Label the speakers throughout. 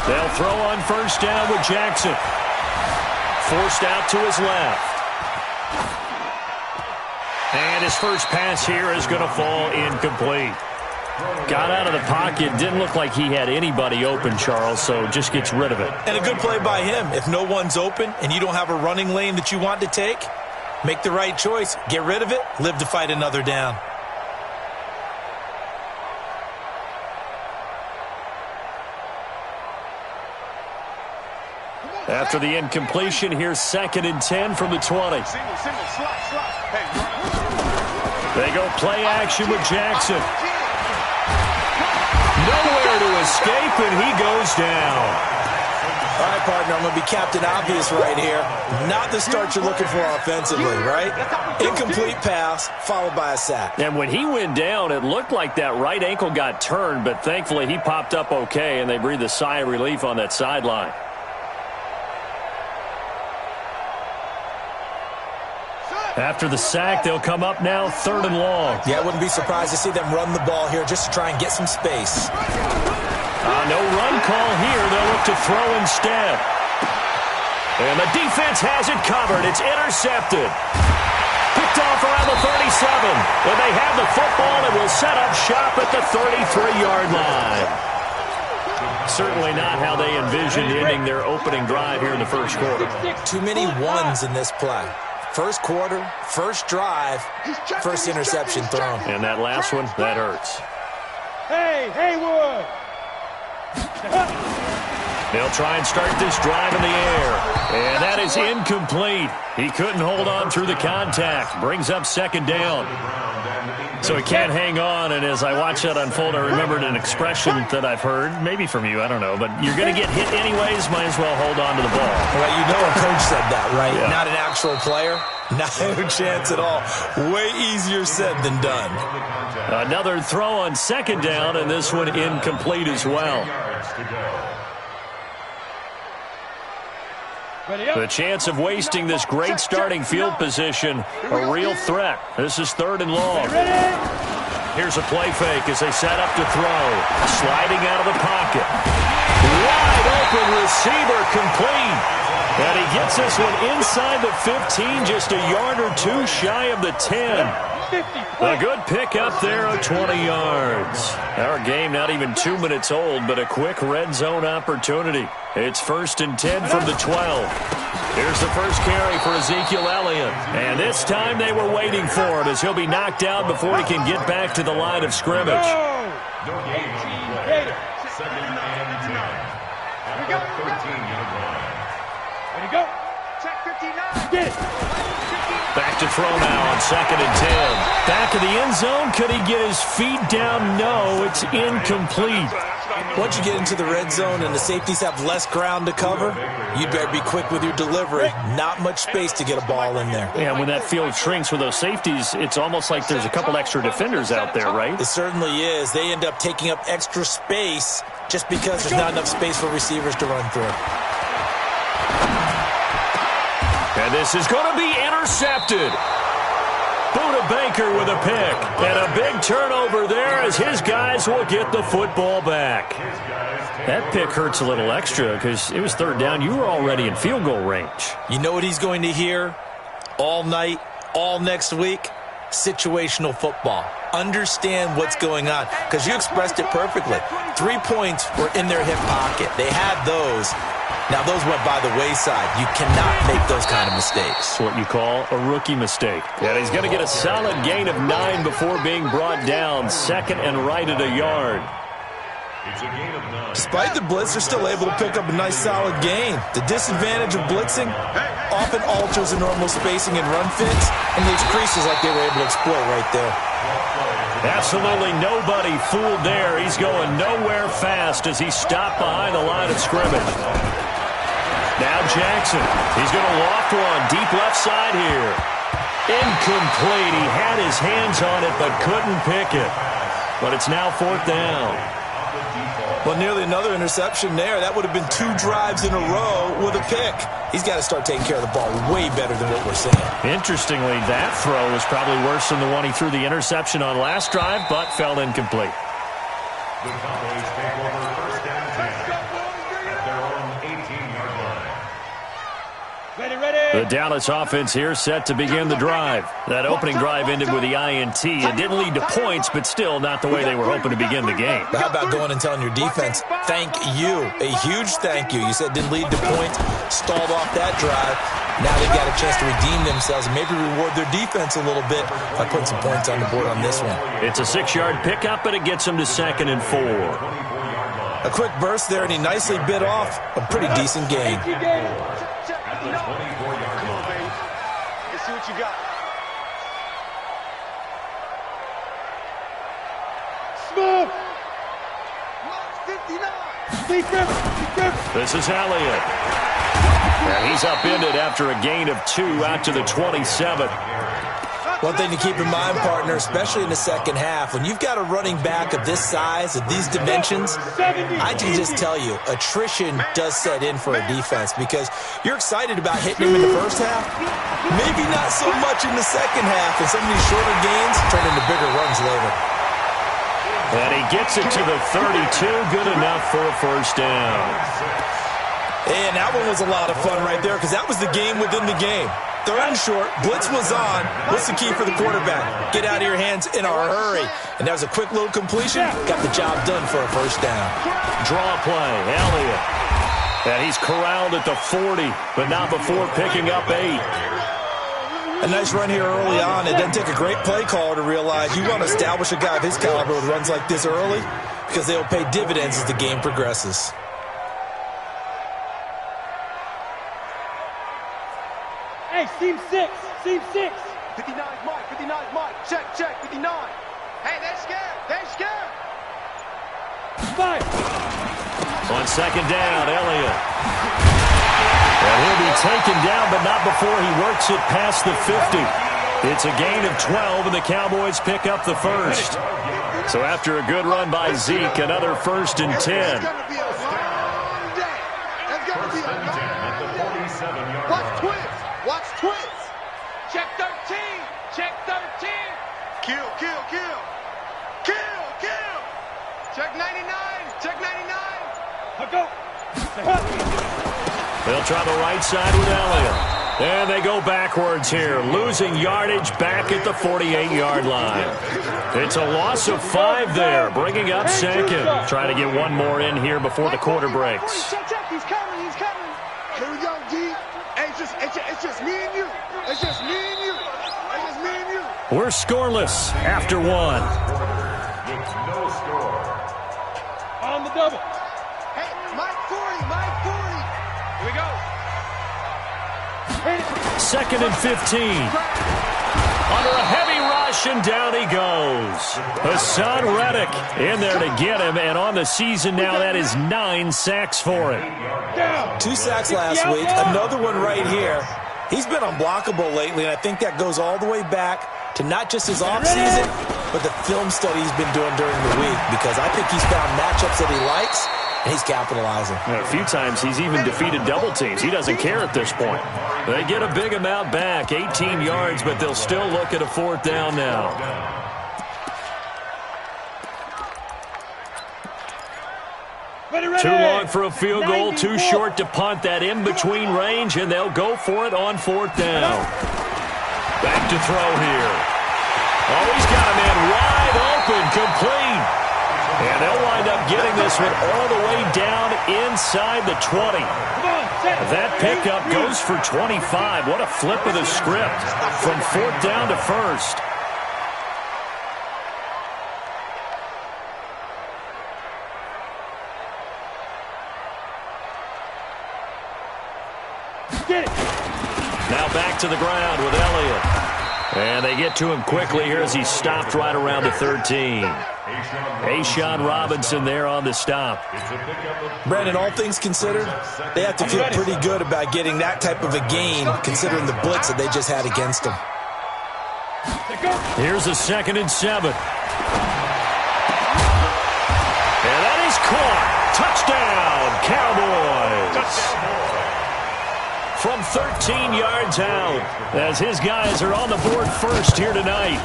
Speaker 1: They'll throw on first down with Jackson. Forced out to his left. And his first pass here is going to fall incomplete. Got out of the pocket. Didn't look like he had anybody open, Charles, so just gets rid of it.
Speaker 2: And a good play by him. If no one's open and you don't have a running lane that you want to take, make the right choice. Get rid of it. Live to fight another down.
Speaker 1: After the incompletion, here's 2nd and 10 from the 20. They go play action with Jackson. Nowhere to escape, and he goes down.
Speaker 2: All right, partner, I'm going to be Captain Obvious right here. Not the start you're looking for offensively, right? Incomplete pass, followed by a sack.
Speaker 1: And when he went down, it looked like that right ankle got turned, but thankfully he popped up okay, and they breathed a sigh of relief on that sideline. After the sack, they'll come up now 3rd and long.
Speaker 2: Yeah, I wouldn't be surprised to see them run the ball here just to try and get some space.
Speaker 1: No run call here. They'll look to throw instead. And the defense has it covered. It's intercepted. Picked off around the 37. When they have the football, it will set up shop at the 33-yard line. Certainly not how they envisioned ending their opening drive here in the first quarter.
Speaker 2: Too many ones in this play. First quarter, first drive, first interception thrown.
Speaker 1: And that last one, that hurts.
Speaker 3: Hey, Haywood!
Speaker 1: They'll try and start this drive in the air. And that is incomplete. He couldn't hold on through the contact. Brings up 2nd down. So he can't hang on, and as I watch that unfold, I remembered an expression that I've heard, maybe from you, I don't know, but you're going to get hit anyways, might as well hold on to the ball.
Speaker 2: Well, you know a coach said that, right?
Speaker 1: Yeah.
Speaker 2: Not an actual player. Not a chance at all. Way easier said than done.
Speaker 1: Another throw on 2nd down, and this one incomplete as well. The chance of wasting this great starting field position, a real threat. This is 3rd and long. Here's a play fake as they set up to throw. Sliding out of the pocket. Wide open receiver complete. And he gets this one inside the 15, just a yard or two shy of the 10. A good pick up there of 20 yards. Our game not even 2 minutes old, but a quick red zone opportunity. It's 1st and 10 from the 12. Here's the first carry for Ezekiel Elliott. And this time they were waiting for him as he'll be knocked out before he can get back to the line of scrimmage. Back to throw now on 2nd and 10. Back of the end zone. Could he get his feet down? No, it's incomplete.
Speaker 2: Once you get into the red zone and the safeties have less ground to cover, you better be quick with your delivery. Not much space to get a ball in there.
Speaker 1: Yeah, when that field shrinks with those safeties, it's almost like there's a couple extra defenders out there, right?
Speaker 2: It certainly is. They end up taking up extra space just because there's not enough space for receivers to run through.
Speaker 1: And this is going to be intercepted. Buda Baker with a pick. And a big turnover there as his guys will get the football back. That pick hurts a little extra because it was 3rd down. You were already in field goal range.
Speaker 2: You know what he's going to hear all night, all next week? Situational football. Understand what's going on because you expressed it perfectly. 3 points were in their hip pocket. They had those. Now, those went by the wayside. You cannot make those kind of mistakes.
Speaker 1: It's what you call a rookie mistake. And he's going to get a solid gain of 9 before being brought down. 2nd and right at a yard.
Speaker 2: Despite the blitz, they're still able to pick up a nice solid gain. The disadvantage of blitzing often alters the normal spacing and run fits and leaves creases like they were able to exploit right there.
Speaker 1: Absolutely nobody fooled there. He's going nowhere fast as he stopped behind the line of scrimmage. Now Jackson. He's going to loft one deep left side here. Incomplete. He had his hands on it but couldn't pick it. But it's now 4th down.
Speaker 2: Well, nearly another interception there. That would have been 2 drives in a row with a pick. He's got to start taking care of the ball way better than what we're seeing.
Speaker 1: Interestingly, that throw was probably worse than the one he threw the interception on last drive, but fell incomplete. The Cowboys take over 1st and 10 at the The Dallas offense here set to begin the drive. That opening drive ended with the INT. It didn't lead to points, but still not the way they were hoping to begin the game.
Speaker 2: But how about going and telling your defense, thank you, a huge thank you. You said didn't lead to points, stalled off that drive. Now they've got a chance to redeem themselves and maybe reward their defense a little bit by putting some points on the board on this one.
Speaker 1: It's a 6-yard pickup, but it gets them to 2nd and 4.
Speaker 2: A quick burst there, and he nicely bit off a pretty decent gain.
Speaker 3: Let's see what you got. Smooth. 59.
Speaker 1: This is Elliott. And he's upended after a gain of 2 out to the 27.
Speaker 2: One thing to keep in mind, partner, especially in the second half, when you've got a running back of this size, of these dimensions, I can just tell you, attrition does set in for a defense because you're excited about hitting him in the first half, maybe not so much in the second half, and some of these shorter gains turn into bigger runs later.
Speaker 1: And he gets it to the 32, good enough for a first down.
Speaker 2: And that one was a lot of fun right there because that was the game within the game. 3rd and short, blitz was on. What's the key for the quarterback? Get out of your hands in a hurry. And that was a quick little completion. Got the job done for a first down.
Speaker 1: Draw play, Elliott. And he's corralled at the 40, but not before picking up 8.
Speaker 2: A nice run here early on. It doesn't take a great play caller to realize you want to establish a guy of his caliber with runs like this early because they'll pay dividends as the game progresses.
Speaker 3: Hey, seam 6.
Speaker 4: 59 Mike. Check, 59. Hey, they're scared.
Speaker 3: 5.
Speaker 1: On 2nd down, Elliott. And he'll be taken down, but not before he works it past the 50. It's a gain of 12, and the Cowboys pick up the first. So after a good run by Zeke, another 1st and 10.
Speaker 4: Watch twins. Check 13. Kill. Check 99.
Speaker 3: I'll go.
Speaker 1: They'll try the right side with Elliott. And they go backwards here, losing yardage back at the 48-yard line. It's a loss of 5 there, bringing up 2nd. Trying to get one more in here before the quarter breaks.
Speaker 4: Check. He's coming. Here we go, D. It's just me and you.
Speaker 1: We're scoreless after 1.
Speaker 3: No score. On the double.
Speaker 4: Hey, Mike 40. Here we go.
Speaker 1: 2nd and 15. Under a heavy rush, and down he goes. Hassan Reddick in there to get him, and on the season now, that is 9 sacks for him.
Speaker 2: 2 sacks last week, another one right here. He's been unblockable lately, and I think that goes all the way back to not just his offseason, but the film study he's been doing during the week, because I think he's found matchups that he likes, and he's capitalizing.
Speaker 1: A few times he's even defeated double teams. He doesn't care at this point. They get a big amount back, 18 yards, but they'll still look at a 4th down now. Too long for a field goal, too short to punt. That in-between range, and they'll go for it on 4th down. Back to throw here. Oh, he's got a man wide open, complete. And they'll wind up getting this one all the way down inside the 20. That pickup goes for 25. What a flip of the script from 4th down to 1st. Now back to the ground with Elliott. And they get to him quickly here as he's stopped right around the 13. A'Shawn Robinson there on the stop.
Speaker 2: Brandon, all things considered, they have to feel pretty good about getting that type of a gain considering the blitz that they just had against them.
Speaker 1: Here's a 2nd and 7. And that is caught. Touchdown, Cowboys. From 13 yards out, as his guys are on the board first here tonight.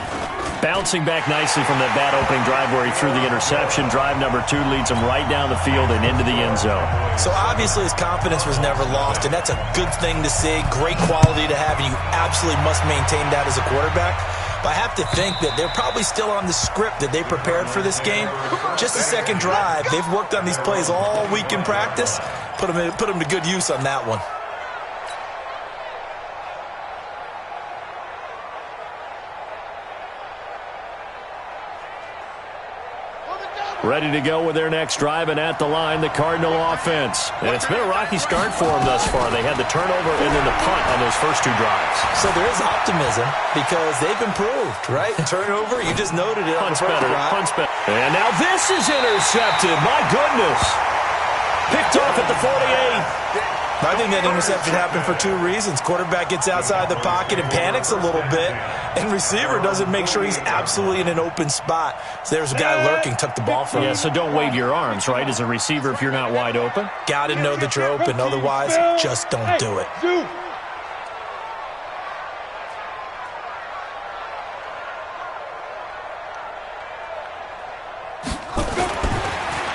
Speaker 1: Bouncing back nicely from that bad opening drive where he threw the interception. Drive number 2 leads him right down the field and into the end zone.
Speaker 2: So obviously his confidence was never lost, and that's a good thing to see. Great quality to have, and you absolutely must maintain that as a quarterback. But I have to think that they're probably still on the script that they prepared for this game. Just the second drive. They've worked on these plays all week in practice. Put them to good use on that one.
Speaker 1: Ready to go with their next drive, and at the line, the Cardinal offense. And it's been a rocky start for them thus far. They had the turnover and then the punt on those first 2 drives.
Speaker 2: So there is optimism because they've improved, right? Turnover, you just noted it.
Speaker 1: Punt's better. Punt's better. And now this is intercepted. My goodness. Picked off at the 48.
Speaker 2: I think that interception happened for 2 reasons. Quarterback gets outside the pocket and panics a little bit, and receiver doesn't make sure he's absolutely in an open spot. So there's a guy lurking, took the ball from him.
Speaker 1: Yeah, so don't wave your arms, right, as a receiver if you're not wide open.
Speaker 2: Got to know that you're open. Otherwise, just don't do it.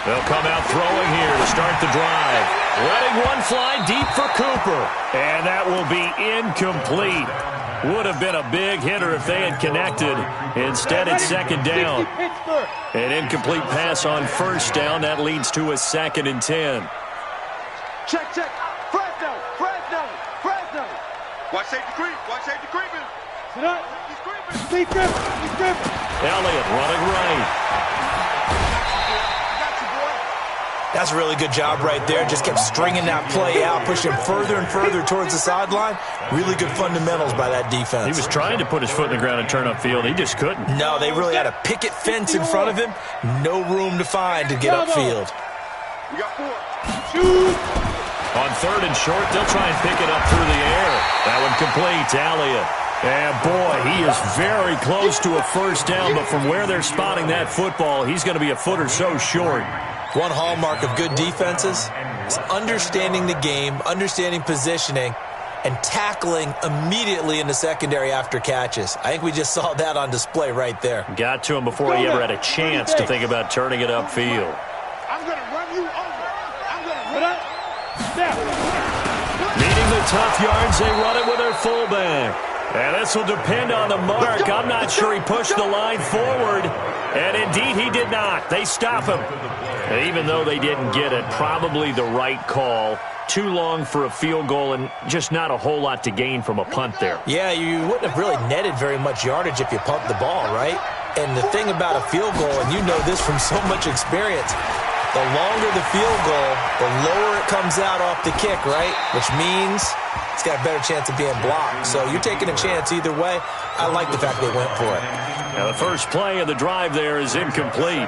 Speaker 1: They'll come out throwing here to start the drive. Letting one fly deep for Cooper. And that will be incomplete. Would have been a big hitter if they had connected. Instead, it's second down. An incomplete pass on first down. That leads to a 2nd and 10.
Speaker 4: Check. Fresno. Watch safety creep. Creeping.
Speaker 3: Sit up.
Speaker 4: He's creeping.
Speaker 3: He's creeping.
Speaker 1: Elliott running right.
Speaker 2: That's a really good job right there. Just kept stringing that play out, pushing further and further towards the sideline. Really good fundamentals by that defense.
Speaker 1: He was trying to put his foot in the ground and turn upfield. He just couldn't.
Speaker 2: No, they really had a picket fence in front of him. No room to find to get upfield.
Speaker 4: We got 4.
Speaker 3: Shoot.
Speaker 1: On 3rd and short, they'll try and pick it up through the air. That one complete to Elliott. And boy, he is very close to a first down, but from where they're spotting that football, he's going to be a foot or so short.
Speaker 2: One hallmark of good defenses is understanding the game, understanding positioning, and tackling immediately in the secondary after catches. I think we just saw that on display right there.
Speaker 1: Got to him before he ever had a chance to think about turning it upfield.
Speaker 4: I'm going to run you over. I'm going to run
Speaker 3: Step.
Speaker 1: Needing the tough yards, they run it with their fullback. And this will depend on the mark. I'm not sure he pushed the line forward. And indeed, he did not. They stop him. And even though they didn't get it, probably the right call. Too long for a field goal and just not a whole lot to gain from a punt there.
Speaker 2: Yeah, you wouldn't have really netted very much yardage if you pumped the ball, right? And the thing about a field goal, and you know this from so much experience, the longer the field goal, the lower it comes out off the kick, right? Which means it's got a better chance of being blocked. So you're taking a chance either way. I like the fact they went for it.
Speaker 1: Now the first play of the drive there is incomplete.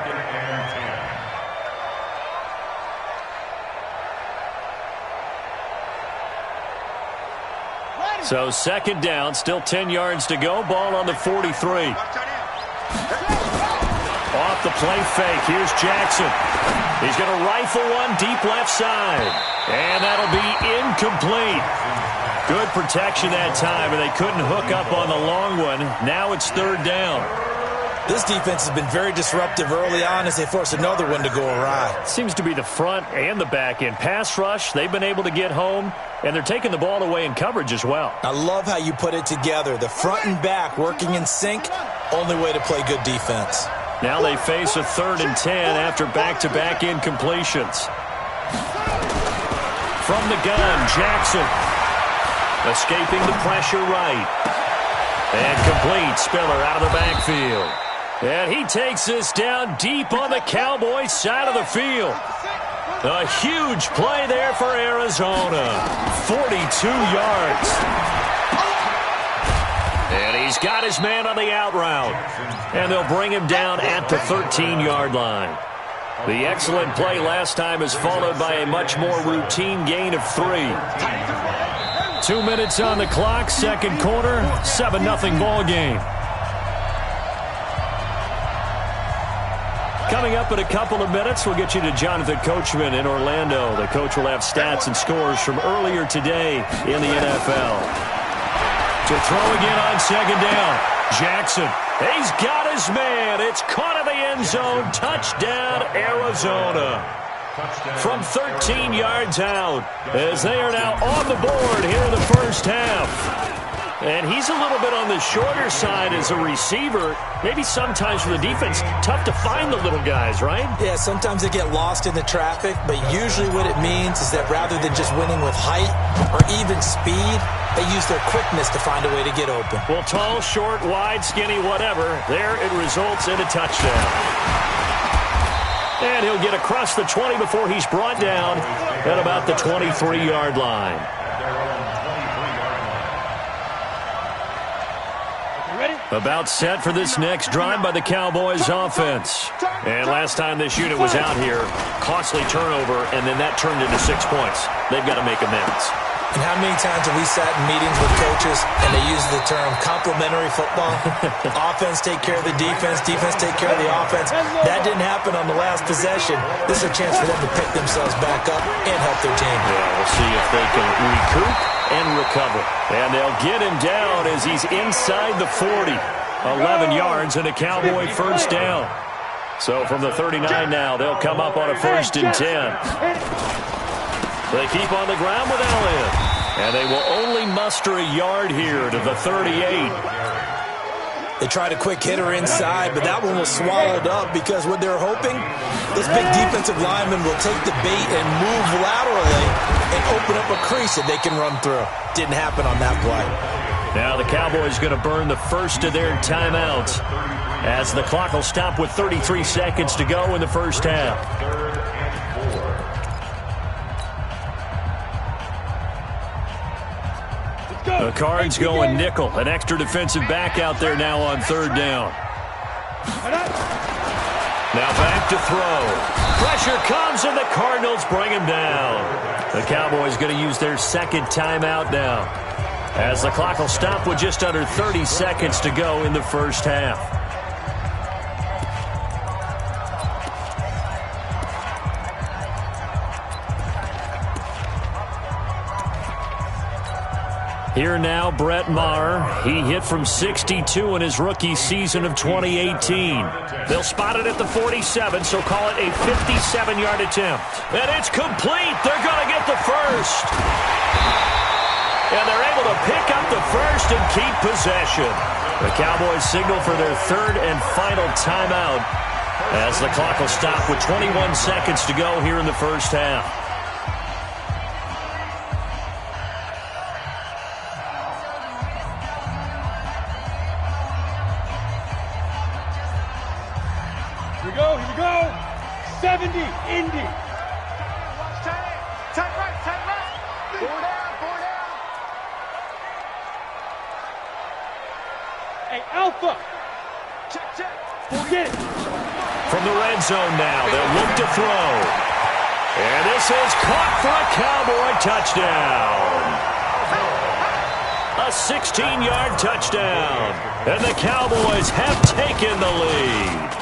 Speaker 1: So 2nd down, still 10 yards to go. Ball on the 43. Off the play fake. Here's Jackson. He's going to rifle one deep left side. And that'll be incomplete. Good protection that time, and they couldn't hook up on the long one. Now it's 3rd down.
Speaker 2: This defense has been very disruptive early on as they force another one to go awry.
Speaker 1: Seems to be the front and the back end. Pass rush, they've been able to get home, and they're taking the ball away in coverage as well.
Speaker 2: I love how you put it together. The front and back working in sync, only way to play good defense.
Speaker 1: Now they face a 3rd and 10 after back-to-back incompletions. From the gun, Jackson. Escaping the pressure right. And complete. Spiller out of the backfield. And he takes this down deep on the Cowboys' side of the field. A huge play there for Arizona. 42 yards. And he's got his man on the out route. And they'll bring him down at the 13-yard line. The excellent play last time is followed by a much more routine gain of 3. 2 minutes on the clock, 2nd quarter, 7-0 ball game. Coming up in a couple of minutes, we'll get you to Jonathan Coachman in Orlando. The coach will have stats and scores from earlier today in the NFL. To throw again on 2nd down. Jackson He's got his man. It's caught in the end zone. Touchdown, Arizona. From 13 yards out, as they are now on the board here in the first half. And he's a little bit on the shorter side as a receiver. Maybe sometimes for the defense, tough to find the little guys, right?
Speaker 2: Yeah, sometimes they get lost in the traffic, but usually what it means is that rather than just winning with height or even speed, they use their quickness to find a way to get open.
Speaker 1: Well, tall, short, wide, skinny, whatever, there it results in a touchdown. And he'll get across the 20 before he's brought down at about the 23-yard line. About set for this next drive by the Cowboys offense. And last time this unit was out here, costly turnover, and then that turned into 6 points. They've got to make amends.
Speaker 2: And how many times have we sat in meetings with coaches and they use the term complementary football? Offense take care of the defense, defense take care of the offense. That didn't happen on the last possession. This is a chance for them to pick themselves back up and help their team.
Speaker 1: Yeah, we'll see if they can recoup and recover. And they'll get him down as he's inside the 40. 11 yards and a Cowboy first down. So from the 39 now, they'll come up on a 1st and 10. They keep on the ground with Elliott. And they will only muster a yard here to the 38.
Speaker 2: They tried a quick hitter inside, but that one was swallowed up because what they're hoping, this big defensive lineman will take the bait and move laterally and open up a crease that they can run through. Didn't happen on that play.
Speaker 1: Now the Cowboys going to burn the first of their timeouts as the clock will stop with 33 seconds to go in the first half. The Cards going nickel. An extra defensive back out there now on 3rd down. Now back to throw. Pressure comes and the Cardinals bring him down. The Cowboys going to use their 2nd timeout now, as the clock will stop with just under 30 seconds to go in the first half. Here now, Brett Maher. He hit from 62 in his rookie season of 2018. They'll spot it at the 47, so call it a 57-yard attempt. And it's complete. They're going to get the first. And they're able to pick up the first and keep possession. The Cowboys signal for their 3rd and final timeout as the clock will stop with 21 seconds to go here in the first half.
Speaker 3: Here we go. 70, Indy.
Speaker 4: Tight right. 4 down.
Speaker 3: Hey, Alpha.
Speaker 4: Check.
Speaker 3: Get it.
Speaker 1: From the red zone now, they'll look to throw. And this is caught for a Cowboy touchdown. A 16-yard touchdown. And the Cowboys have taken the lead.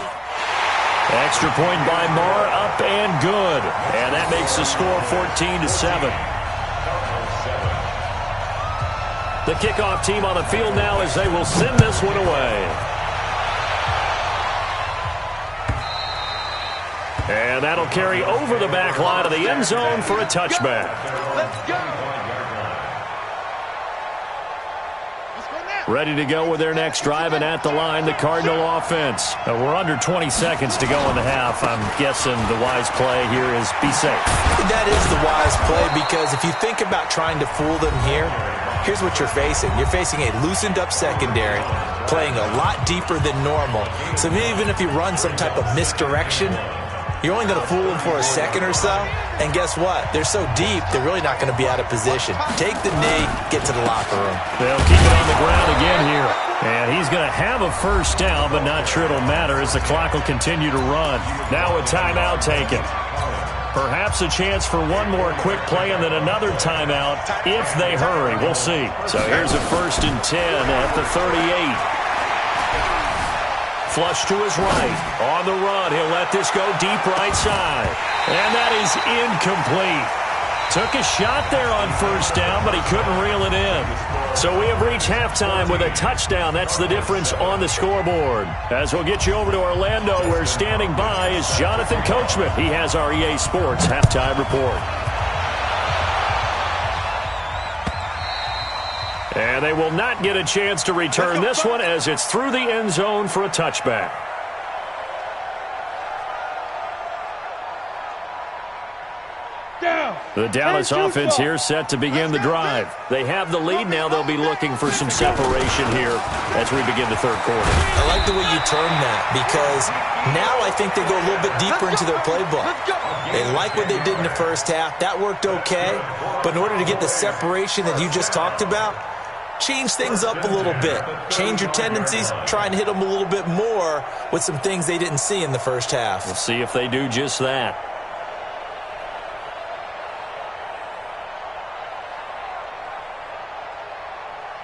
Speaker 1: Extra point by Maher, up and good. And that makes the score 14-7. The kickoff team on the field now as they will send this one away. And that'll carry over the back line of the end zone for a touchback.
Speaker 4: Let's go.
Speaker 1: Ready to go with their next drive, and at the line, the Cardinal offense. We're under 20 seconds to go in the half. I'm guessing the wise play here is be safe.
Speaker 2: That is the wise play, because if you think about trying to fool them here, here's what you're facing. You're facing a loosened up secondary, playing a lot deeper than normal. So even if you run some type of misdirection, you're only going to fool them for a second or so. And guess what? They're so deep, they're really not going to be out of position. Take the knee, get to the locker room.
Speaker 1: They'll keep it on the ground again here. And he's going to have a first down, but not sure it'll matter as the clock will continue to run. Now a timeout taken. Perhaps a chance for one more quick play and then another timeout if they hurry. We'll see. So here's a 1st and 10 at the 38. Flush to his right. On the run, he'll let this go deep right side. And that is incomplete. Took a shot there on first down, but he couldn't reel it in. So we have reached halftime with a touchdown. That's the difference on the scoreboard. As we'll get you over to Orlando, where standing by is Jonathan Coachman. He has our EA Sports halftime report. And they will not get a chance to return this one as it's through the end zone for a touchback. The Dallas offense here set to begin the drive. They have the lead now. They'll be looking for some separation here as we begin the third quarter.
Speaker 2: I like the way you term that because now I think they go a little bit deeper into their playbook. They like what they did in the first half. That worked okay. But in order to get the separation that you just talked about, change things up a little bit. Change your tendencies. Try and hit them a little bit more with some things they didn't see in the first half.
Speaker 1: We'll see if they do just that.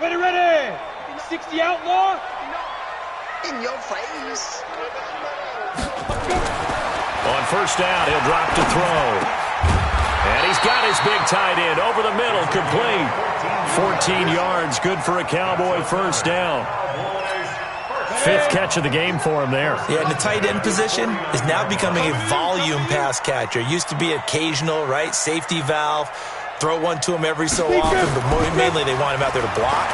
Speaker 3: Ready! 60 outlaw!
Speaker 4: In your face.
Speaker 1: On first down, he'll drop to throw. And he's got his big tight end over the middle, complete. 14 yards, good for a Cowboy first down. Fifth catch of the game for him there.
Speaker 2: Yeah, and the tight end position is now becoming a volume pass catcher. It used to be occasional, right? Safety valve. Throw one to him every so often, but mainly they want him out there to block.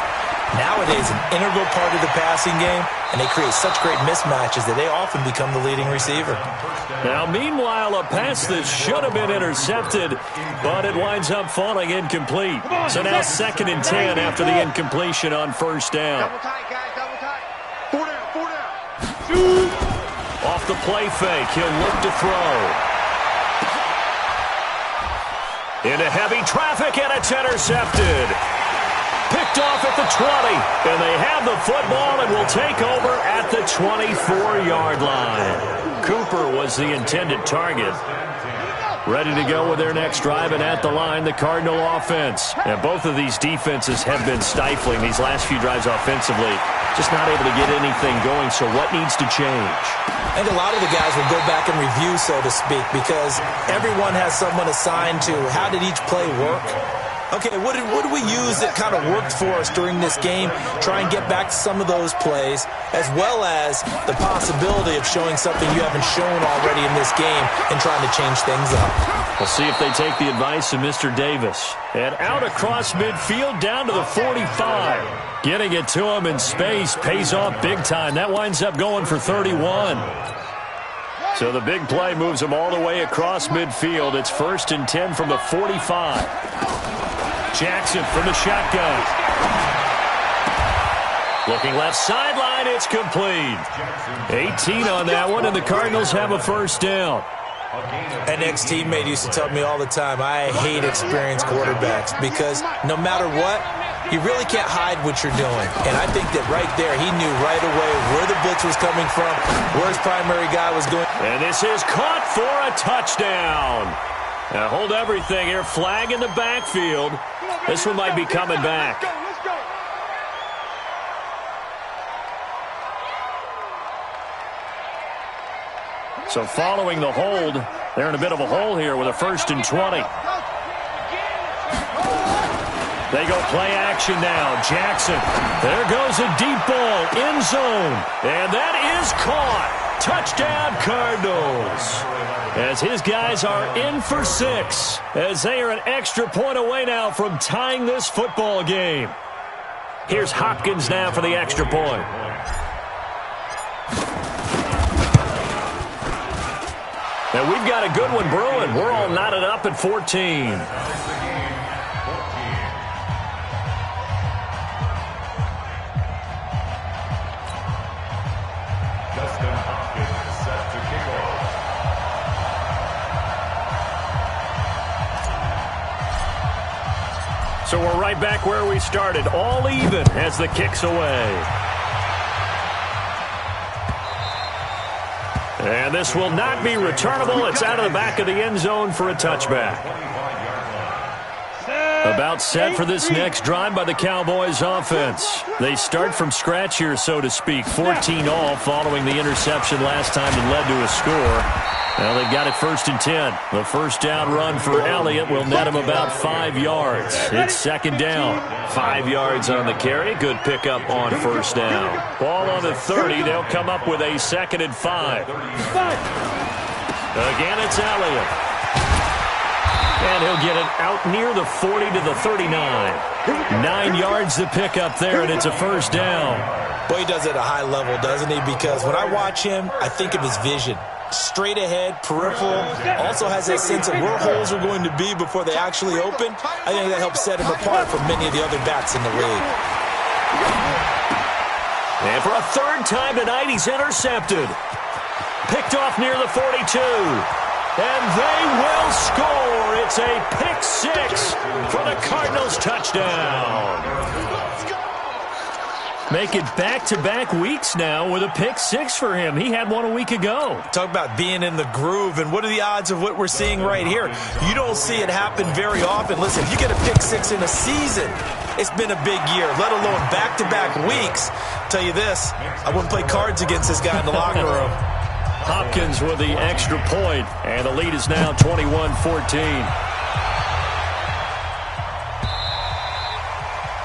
Speaker 2: Nowadays, an integral part of the passing game, and they create such great mismatches that they often become the leading receiver.
Speaker 1: Now, meanwhile, a pass that should have been intercepted, but it winds up falling incomplete. So now 2nd and 10 after the incompletion on first down.
Speaker 4: Double tight, guys, double tight. 4 down.
Speaker 1: Off the play fake, he'll look to throw. Into heavy traffic, and it's intercepted. Picked off at the 20, and they have the football and will take over at the 24-yard line. Cooper was the intended target. Ready to go with their next drive, and at the line, the Cardinal offense. And both of these defenses have been stifling these last few drives offensively. Just not able to get anything going, so what needs to change?
Speaker 2: I think a lot of the guys will go back and review, so to speak, because everyone has someone assigned to how did each play work. Okay, what did we use that kind of worked for us during this game? Try and get back to some of those plays, as well as the possibility of showing something you haven't shown already in this game and trying to change things up.
Speaker 1: We'll see if they take the advice of Mr. Davis. And out across midfield down to the 45. Getting it to him in space pays off big time. That winds up going for 31. So the big play moves him all the way across midfield. It's 1st and 10 from the 45. Jackson from the shotgun. Looking left sideline, it's complete. 18 on that one, and the Cardinals have a first down.
Speaker 2: An ex-teammate used to tell me all the time, I hate experienced quarterbacks because no matter what, you really can't hide what you're doing. And I think that right there, he knew right away where the blitz was coming from, where his primary guy was going.
Speaker 1: And this is caught for a touchdown. Now hold everything here. Flag in the backfield. This one might be coming back.
Speaker 3: Let's go.
Speaker 1: So following the hold, they're in a bit of a hole here with a 1st and 20. They go play action now. Jackson. There goes a deep ball. End zone. And that is caught. Touchdown, Cardinals. As his guys are in for 6. As they are an extra point away now from tying this football game. Here's Hopkins now for the extra point. And we've got a good one brewing. We're all knotted up at 14. So we're right back where we started, all even as the kick's away. And this will not be returnable. It's out of the back of the end zone for a touchback. About set for this next drive by the Cowboys offense. They start from scratch here, so to speak. 14 all following the interception last time that led to a score. Well, they've got it 1st and 10. The first down run for Elliott will net him about 5 yards. It's 2nd down. 5 yards on the carry. Good pickup on 1st down. Ball on the 30. They'll come up with a 2nd and 5. Again, it's Elliott. And he'll get it out near the 40 to the 39. 9 yards to pick up there, and it's a 1st down.
Speaker 2: Boy, he does it at a high level, doesn't he? Because when I watch him, I think of his vision. Straight ahead, peripheral, also has that sense of where holes are going to be before they actually open. I think that helps set him apart from many of the other backs in the league.
Speaker 1: And for a 3rd time tonight, he's intercepted. Picked off near the 42. And they will score. It's a pick 6 for the Cardinals touchdown. Make it back-to-back weeks now with a pick 6 for him. He had one a week ago.
Speaker 2: Talk about being in the groove, and what are the odds of what we're seeing right here? You don't see it happen very often. Listen, if you get a pick 6 in a season, it's been a big year, let alone back-to-back weeks. I'll tell you this, I wouldn't play cards against this guy in the locker room.
Speaker 1: Hopkins with the extra point, and the lead is now 21-14.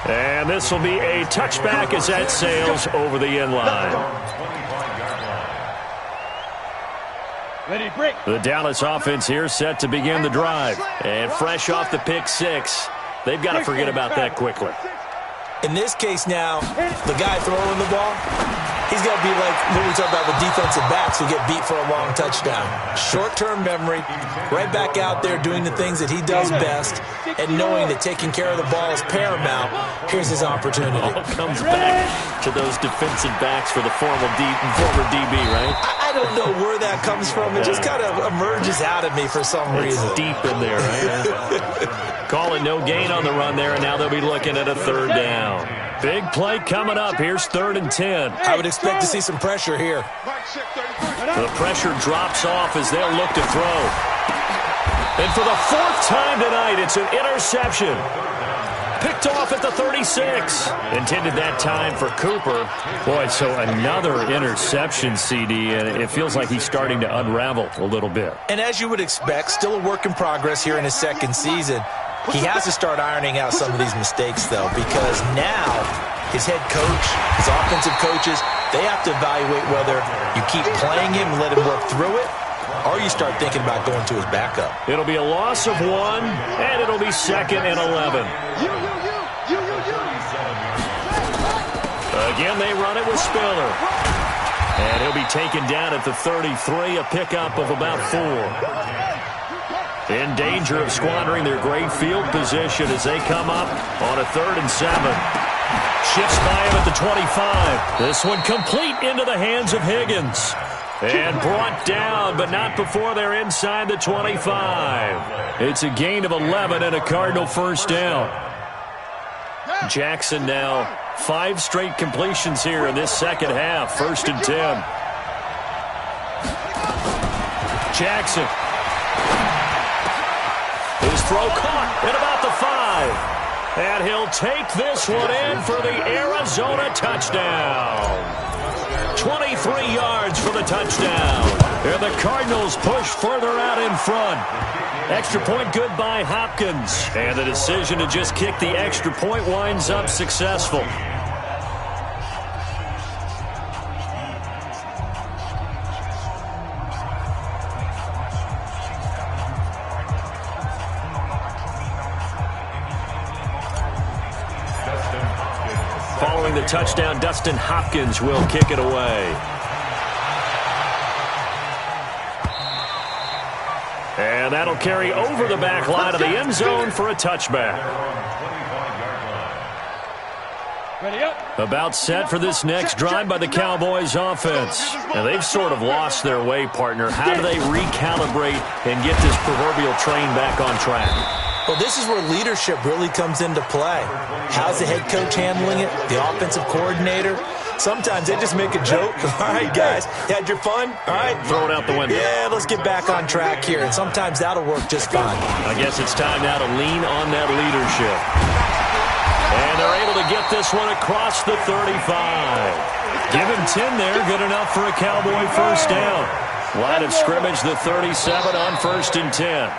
Speaker 1: And this will be a touchback as that sails over the end line.
Speaker 3: Ready, break.
Speaker 1: The Dallas offense here set to begin the drive. And fresh off the pick 6, they've got to forget about that quickly.
Speaker 2: In this case now, the guy throwing the ball, he's got to be like what we talk about with defensive backs who get beat for a long touchdown. Short-term memory, right back out there doing the things that he does best, and knowing that taking care of the ball is paramount. Here's his opportunity.
Speaker 1: All comes back to those defensive backs for the former DB, right?
Speaker 2: I don't know where that comes from. It just kind of emerges out of me for some reason.
Speaker 1: It's deep in there, right? Calling no gain on the run there, and now they'll be looking at a 3rd down. Big play coming up. Here's 3rd and 10.
Speaker 2: I would expect to see some pressure here.
Speaker 1: The pressure drops off as they'll look to throw. And for the 4th time tonight, it's an interception. Picked off at the 36. Intended that time for Cooper. Boy, so another interception, CD, and it feels like he's starting to unravel a little bit.
Speaker 2: And as you would expect, still a work in progress here in his 2nd season. He has to start ironing out some of these mistakes, though, because now his head coach, his offensive coaches, they have to evaluate whether you keep playing him and let him work through it, or you start thinking about going to his backup.
Speaker 1: It'll be a loss of 1, and it'll be 2nd and 11. Again, they run it with Spiller. And he'll be taken down at the 33, a pickup of about 4. In danger of squandering their great field position as they come up on a 3rd and 7. Shifts by him at the 25. This one complete into the hands of Higgins. And brought down, but not before they're inside the 25. It's a gain of 11 and a Cardinal 1st down. Jackson now 5 straight completions here in this 2nd half. 1st and 10. Jackson. His throw caught at about the 5. And he'll take this one in for the Arizona touchdown. 23 yards for the touchdown. And the Cardinals push further out in front. Extra point good by Hopkins. And the decision to just kick the extra point winds up successful. Following the touchdown, Dustin Hopkins will kick it away. And that'll carry over the back line of the end zone for a touchback.
Speaker 3: Ready up.
Speaker 1: About set for this next drive by the Cowboys offense. And they've sort of lost their way, partner. How do they recalibrate and get this proverbial train back on track?
Speaker 2: Well, this is where leadership really comes into play. How's the head coach handling it? The offensive coordinator? Sometimes they just make a joke. All right, guys, you had your fun? All right.
Speaker 1: Throw it out the window.
Speaker 2: Yeah, let's get back on track here. And sometimes that'll work just fine.
Speaker 1: I guess it's time now to lean on that leadership. And they're able to get this one across the 35. Give him 10 there. Good enough for a Cowboy 1st down. Line of scrimmage, the 37 on 1st and 10.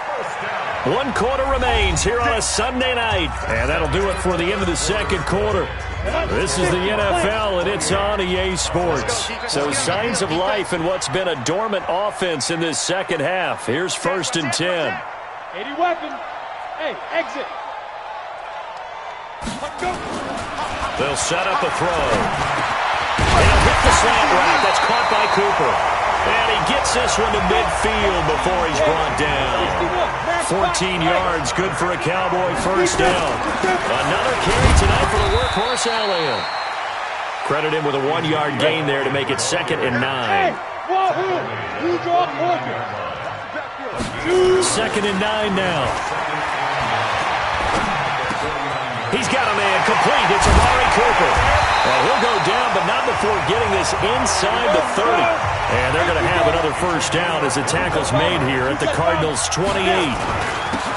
Speaker 1: 1 quarter remains here on a Sunday night. And that'll do it for the end of the second quarter. This is the NFL, and it's on EA Sports. So signs of life in what's been a dormant offense in this second half. Here's 1st and 10.
Speaker 3: 80 weapon. Hey, exit. Go.
Speaker 1: They'll set up a throw. They'll hit the slant route. That's caught by Cooper. And he gets this one to midfield before he's brought down. 14 yards, good for a Cowboy first down. Another carry tonight for the workhorse Elliott. Credit him with a 1-yard gain there to make it 2nd and 9. 2nd and 9 now. He's got a man complete. It's Amari Cooper. Well, he'll go down, but not before getting this inside the 30. And they're going to have another first down as the tackle's made here at the Cardinals' 28.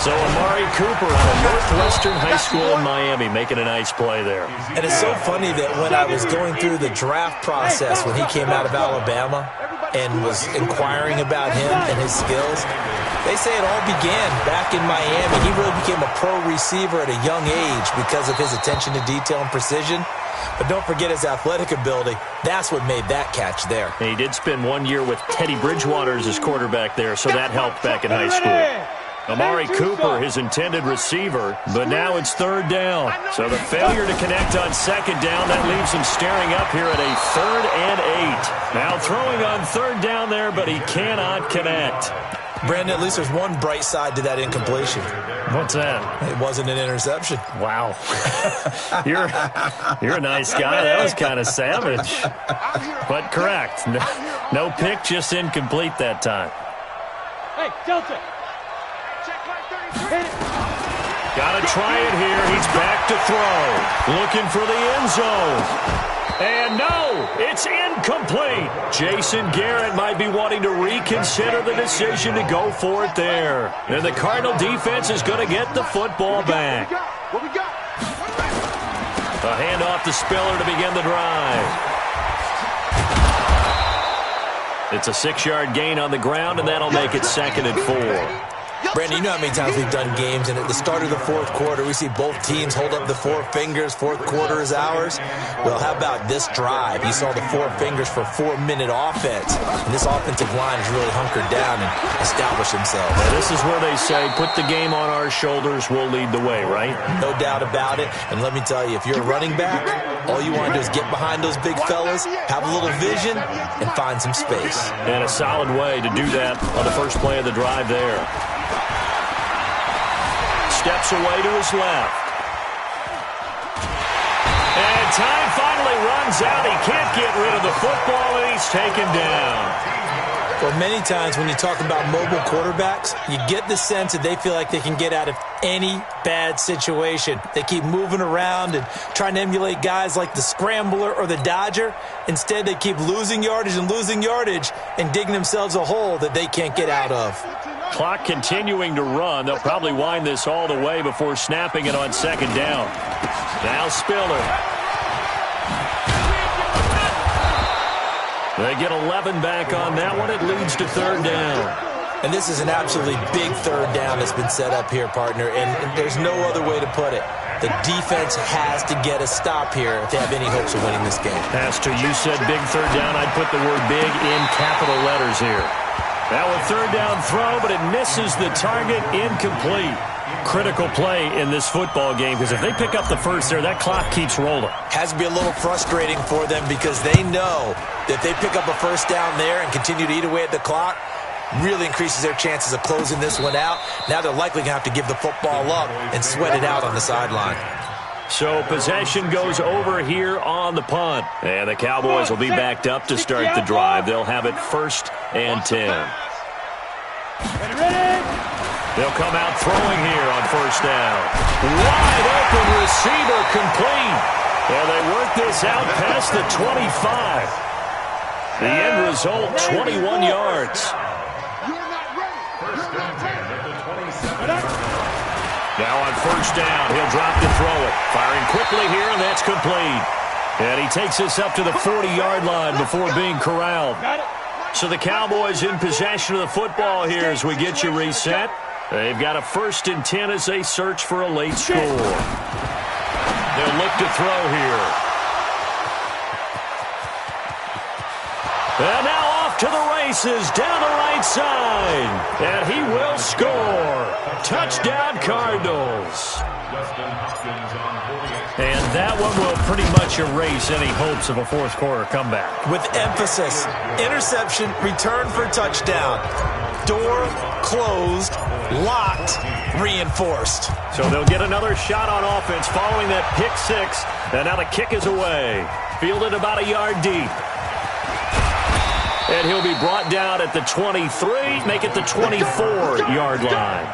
Speaker 1: So Amari Cooper out of Northwestern High School in Miami making a nice play there.
Speaker 2: And it's so funny that when I was going through the draft process when he came out of Alabama and was inquiring about him and his skills, they say it all began back in Miami. He really became a pro receiver at a young age because of his attention to detail and precision. But don't forget his athletic ability. That's what made that catch there.
Speaker 1: And he did spend 1 year with Teddy Bridgewater as his quarterback there, so that helped back in high school. Amari Cooper, his intended receiver, but now it's 3rd down. So the failure to connect on 2nd down, that leaves him staring up here at a 3rd and 8. Now throwing on 3rd down there, but he cannot connect.
Speaker 2: Brandon, at least there's one bright side to that incompletion.
Speaker 1: What's that?
Speaker 2: It wasn't an interception.
Speaker 1: Wow. You're a nice guy. That was kind of savage. But correct. No pick, just incomplete that time.
Speaker 3: Hey, Delta.
Speaker 1: Got to try it here. He's back to throw. Looking for the end zone. And no, it's incomplete. Jason Garrett might be wanting to reconsider the decision to go for it there. And the Cardinal defense is going to get the football back.
Speaker 4: What we got?
Speaker 1: A handoff to Spiller to begin the drive. It's a 6-yard gain on the ground, and that'll make it 2nd and 4.
Speaker 2: Brandon, you know how many times we've done games, and at the start of the 4th quarter, we see both teams hold up the 4 fingers. 4th quarter is ours. Well, how about this drive? You saw the 4 fingers for 4-minute offense, and this offensive line has really hunkered down and established themselves.
Speaker 1: Well, this is where they say, put the game on our shoulders, we'll lead the way, right?
Speaker 2: No doubt about it, and let me tell you, if you're a running back, all you want to do is get behind those big fellas, have a little vision, and find some space.
Speaker 1: And a solid way to do that on the first play of the drive there. Steps away to his left. And time finally runs out. He can't get rid of the football, and he's taken down.
Speaker 2: Well, many times when you talk about mobile quarterbacks, you get the sense that they feel like they can get out of any bad situation. They keep moving around and trying to emulate guys like the Scrambler or the Dodger. Instead, they keep losing yardage and digging themselves a hole that they can't get out of.
Speaker 1: Clock continuing to run. They'll probably wind this all the way before snapping it on 2nd down. Now Spiller. They get 11 back on that one. It leads to 3rd down.
Speaker 2: And this is an absolutely big 3rd down that's been set up here, partner, and there's no other way to put it. The defense has to get a stop here if they have any hopes of winning this game.
Speaker 1: As to you said big 3rd down, I'd put the word big in capital letters here. Now a 3rd down throw, but it misses the target, incomplete. Critical play in this football game because if they pick up the first there, that clock keeps rolling.
Speaker 2: Has to be a little frustrating for them because they know that if they pick up a first down there and continue to eat away at the clock, really increases their chances of closing this one out. Now they're likely going to have to give the football up and sweat it out on the sideline.
Speaker 1: So possession goes over here on the punt. And the Cowboys will be backed up to start the drive. They'll have it 1st and 10.
Speaker 3: Ready?
Speaker 1: They'll come out throwing here on 1st down. Wide open receiver complete. And they work this out past the 25. The end result, 21 yards. Now on 1st down, he'll drop to throw it. Firing quickly here, and that's complete. And he takes this up to the 40-yard line before being corralled. So the Cowboys in possession of the football here as we get you reset. They've got a 1st and 10 as they search for a late score. They'll look to throw here. And now off to the races down the right side. And he will score. Touchdown, Cardinals. And that one will pretty much erase any hopes of a fourth quarter comeback.
Speaker 2: With emphasis, interception, return for touchdown. Door closed, locked, reinforced.
Speaker 1: So they'll get another shot on offense following that pick six. And now the kick is away. Fielded about a yard deep. And he'll be brought down at the 23, make it the 24-yard line.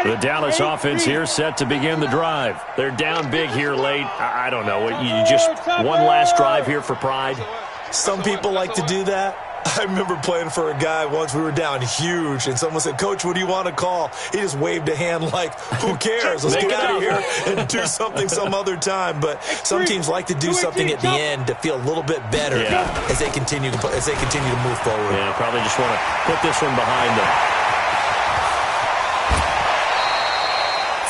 Speaker 1: The Dallas offense here set to begin the drive. They're down big here late. I don't know. You just one last drive here for pride?
Speaker 2: Some people like to do that. I remember playing for a guy once. We were down huge, and someone said, "Coach, what do you want to call?" He just waved a hand like, "Who cares? Let's get out of here and do something some other time." But some teams like to do something at the end to feel a little bit better as they continue to move forward.
Speaker 1: Yeah, probably just want to put this one behind them.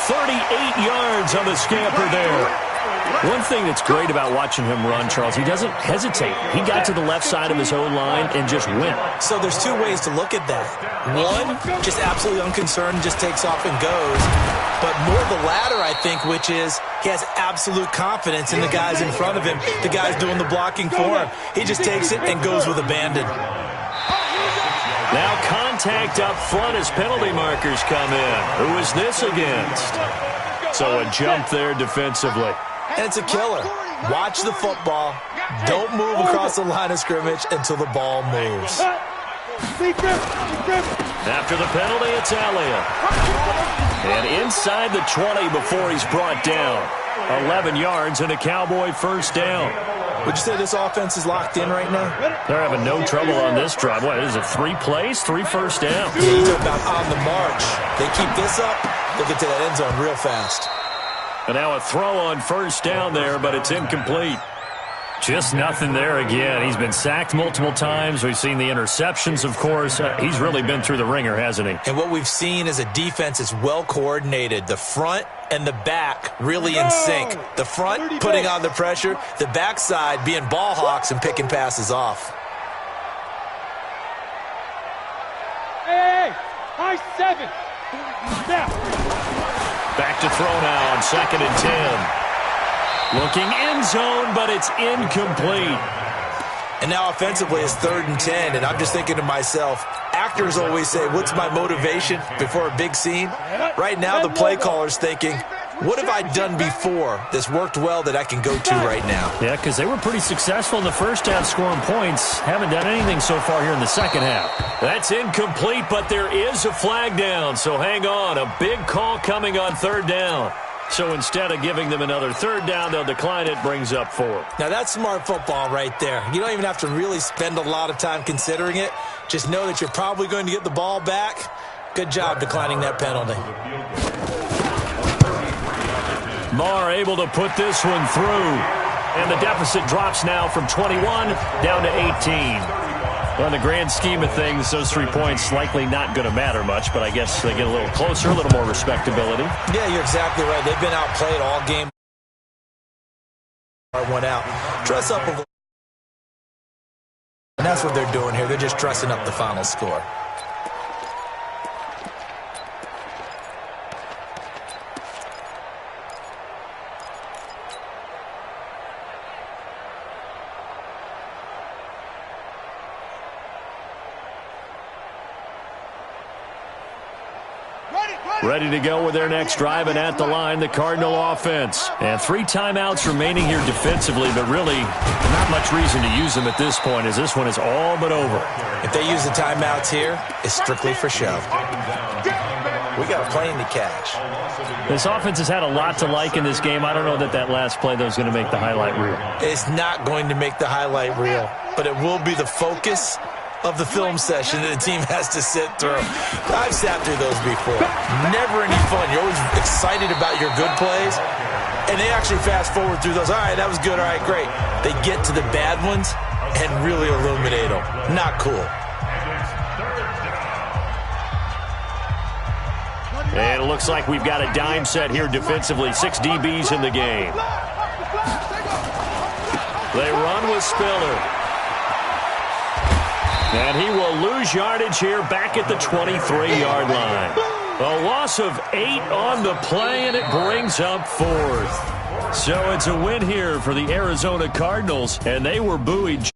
Speaker 1: 38 yards on the scamper there. One thing that's great about watching him run, Charles, he doesn't hesitate. He got to the left side of his own line and just went.
Speaker 2: So there's two ways to look at that. One, just absolutely unconcerned, just takes off and goes. But more the latter, I think, which is he has absolute confidence in the guys in front of him, the guys doing the blocking for him. He just takes it and goes with abandon.
Speaker 1: Now contact up front as penalty markers come in. Who is this against? So a jump there defensively.
Speaker 2: And it's a killer. Watch the football. Don't move across the line of scrimmage until the ball moves.
Speaker 1: After the penalty, it's Elliott. And inside the 20 before he's brought down. 11 yards and a Cowboy first down.
Speaker 2: Would you say this offense is locked in right now?
Speaker 1: They're having no trouble on this drive. What is it, 3 plays, 3 first downs?
Speaker 2: Yeah, you talk about on the march. They keep this up, they'll get to that end zone real fast.
Speaker 1: And now a throw on first down there, but it's incomplete. Just nothing there again. He's been sacked multiple times. We've seen the interceptions, of course. He's really been through the ringer, hasn't he?
Speaker 2: And what we've seen is a defense is well coordinated. The front and the back really in sync. The front putting on the pressure. The backside being ball hawks and picking passes off.
Speaker 3: Hey, high 7. Now.
Speaker 1: Back to throw now on 2nd and 10. Looking end zone, but it's incomplete.
Speaker 2: And now offensively it's 3rd and 10, and I'm just thinking to myself, actors always say, what's my motivation before a big scene? Right now the play caller's thinking, what have I done before that's worked well that I can go to right now?
Speaker 1: Yeah, because they were pretty successful in the first half scoring points. Haven't done anything so far here in the second half. That's incomplete, but there is a flag down, so hang on. A big call coming on 3rd down. So instead of giving them another 3rd down, they'll decline it, brings up 4.
Speaker 2: Now that's smart football right there. You don't even have to really spend a lot of time considering it. Just know that you're probably going to get the ball back. Good job declining that penalty.
Speaker 1: Marr able to put this one through. And the deficit drops now from 21 down to 18. Well, in the grand scheme of things, those 3 points likely not going to matter much, but I guess they get a little closer, a little more respectability.
Speaker 2: Yeah, you're exactly right. They've been outplayed all game. Went out. Dress up a little. And that's what they're doing here. They're just dressing up the final score.
Speaker 1: Ready to go with their next drive, and at the line, the Cardinal offense. And 3 timeouts remaining here defensively, but really not much reason to use them at this point, as this one is all but over.
Speaker 2: If they use the timeouts here, it's strictly for show. We got a plane to catch.
Speaker 1: This offense has had a lot to like in this game. I don't know that last play, though, is going to make the highlight reel.
Speaker 2: It's not going to make the highlight reel, but it will be the focus of the film session that the team has to sit through. I've sat through those before. Never any fun. You're always excited about your good plays, and they actually fast forward through those. All right, that was good. All right, great. They get to the bad ones and really illuminate them. Not cool.
Speaker 1: And it looks like we've got a dime set here defensively. 6 DBs in the game. They run with Spiller. And he will lose yardage here back at the 23-yard line. A loss of 8 on the play, and it brings up 4th. So it's a win here for the Arizona Cardinals, and they were buoyed